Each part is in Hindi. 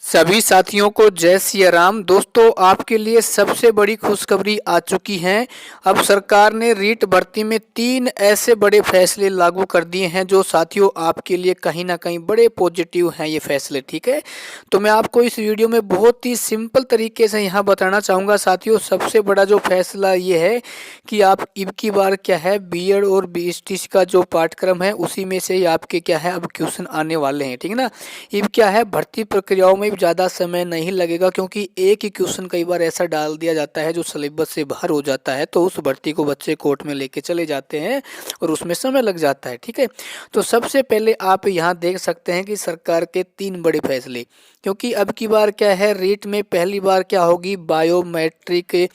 सभी साथियों को जय सिया राम। दोस्तों, आपके लिए सबसे बड़ी खुशखबरी आ चुकी है। अब सरकार ने रीट भर्ती में 3 ऐसे बड़े फैसले लागू कर दिए हैं जो साथियों आपके लिए कहीं ना कहीं बड़े पॉजिटिव हैं ये फैसले। ठीक है, तो मैं आपको इस वीडियो में बहुत ही सिंपल तरीके से यहाँ बताना चाहूँगा साथियों। सबसे बड़ा जो फैसला ये है कि आप अब की बार क्या है बीएड और बीएसटीसी का जो पाठ्यक्रम है उसी में से ही आपके क्या है अब क्वेश्चन आने वाले हैं। ठीक है ना, अब क्या है भर्ती प्रक्रियाओं में ज़्यादा समय नहीं लगेगा, क्योंकि एक ही क्वेश्चन कई बार ऐसा डाल दिया जाता है जो सिलेबस से बाहर हो जाता है, तो उस भर्ती को बच्चे कोर्ट में लेके चले जाते हैं और उसमें समय लग जाता है। ठीक है, तो सबसे पहले आप यहाँ देख सकते हैं कि सरकार के 3 बड़े फैसले, क्योंकि अब की बार क्या है रीट में पहली बार क्या होगी बायोमेट्रिक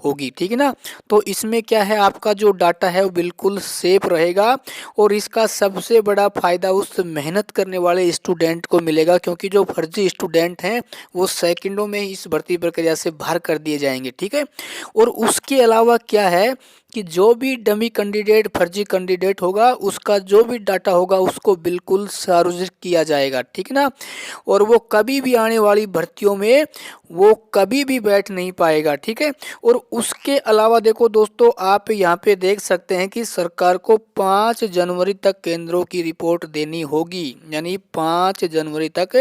होगी। ठीक है ना, तो इसमें क्या है आपका जो डाटा है वो बिल्कुल सेफ रहेगा और इसका सबसे बड़ा फ़ायदा उस मेहनत करने वाले स्टूडेंट को मिलेगा, क्योंकि जो फर्जी स्टूडेंट हैं वो सेकंडों में इस भर्ती प्रक्रिया से बाहर कर दिए जाएंगे। ठीक है, और उसके अलावा क्या है कि जो भी डमी कैंडिडेट फर्जी कैंडिडेट होगा उसका जो भी डाटा होगा उसको बिल्कुल सार्वजनिक किया जाएगा। ठीक है ना, और वो कभी भी आने वाली भर्तियों में वो कभी भी बैठ नहीं पाएगा। ठीक है, और उसके अलावा देखो दोस्तों, आप यहाँ पे देख सकते हैं कि सरकार को 5 जनवरी तक केंद्रों की रिपोर्ट देनी होगी, यानी 5 जनवरी तक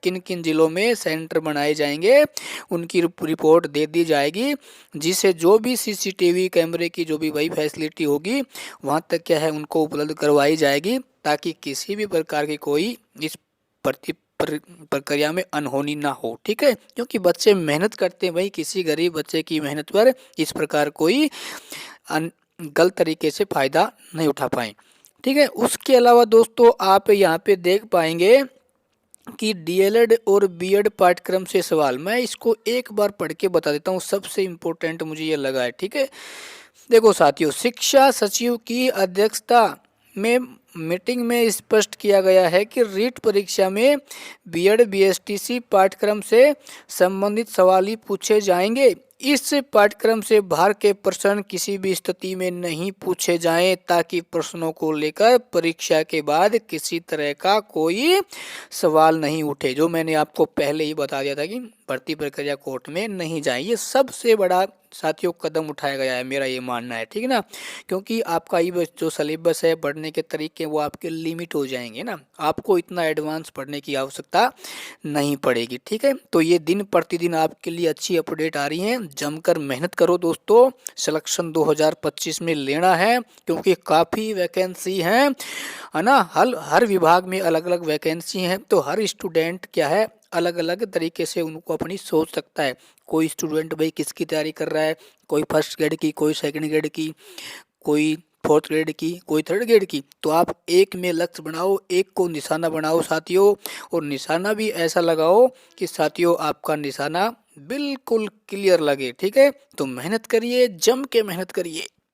किन किन जिलों में सेंटर बनाए जाएंगे उनकी रिपोर्ट दे दी जाएगी, जिसे जो भी सीसीटीवी कैमरे की जो भी वही फैसिलिटी होगी वहाँ तक क्या है उनको उपलब्ध करवाई जाएगी, ताकि किसी भी प्रकार की कोई इस भर्ती प्रक्रिया में अनहोनी ना हो। ठीक है, क्योंकि बच्चे मेहनत करते हैं, वही किसी गरीब बच्चे की मेहनत पर इस प्रकार कोई गलत तरीके से फ़ायदा नहीं उठा पाए। ठीक है, उसके अलावा दोस्तों आप यहाँ पे देख पाएंगे कि डीएलएड और बीएड पाठ्यक्रम से सवाल, मैं इसको एक बार पढ़ के बता देता हूँ, सबसे इम्पोर्टेंट मुझे ये लगा है। ठीक है, देखो साथियों, शिक्षा सचिव की अध्यक्षता में मीटिंग में स्पष्ट किया गया है कि रीट परीक्षा में बीएड बीएसटीसी पाठ्यक्रम से संबंधित सवाल ही पूछे जाएंगे। इस पाठ्यक्रम से बाहर के प्रश्न किसी भी स्थिति में नहीं पूछे जाएं, ताकि प्रश्नों को लेकर परीक्षा के बाद किसी तरह का कोई सवाल नहीं उठे। जो मैंने आपको पहले ही बता दिया था कि भर्ती प्रक्रिया कोर्ट में नहीं जाए, ये सबसे बड़ा साथियों कदम उठाया गया है, मेरा ये मानना है। ठीक है ना, क्योंकि आपका ये जो सिलेबस है पढ़ने के तरीके वो आपके लिमिट हो जाएंगे ना, आपको इतना एडवांस पढ़ने की आवश्यकता नहीं पड़ेगी। ठीक है, तो ये दिन प्रतिदिन आपके लिए अच्छी अपडेट आ रही है, जमकर मेहनत करो दोस्तों, सिलेक्शन 2025 में लेना है, क्योंकि काफ़ी वैकेंसी है ना, हर विभाग में अलग अलग वैकेंसी हैं, तो हर स्टूडेंट क्या है अलग अलग तरीके से उनको अपनी सोच सकता है। कोई स्टूडेंट भाई किसकी तैयारी कर रहा है, कोई फर्स्ट ग्रेड की, कोई सेकंड ग्रेड की, कोई फोर्थ ग्रेड की, कोई थर्ड ग्रेड की, तो आप एक में लक्ष्य बनाओ, एक को निशाना बनाओ साथियों, और निशाना भी ऐसा लगाओ कि साथियों आपका निशाना बिल्कुल क्लियर लगे। ठीक है, तो मेहनत करिए, जम के मेहनत करिए।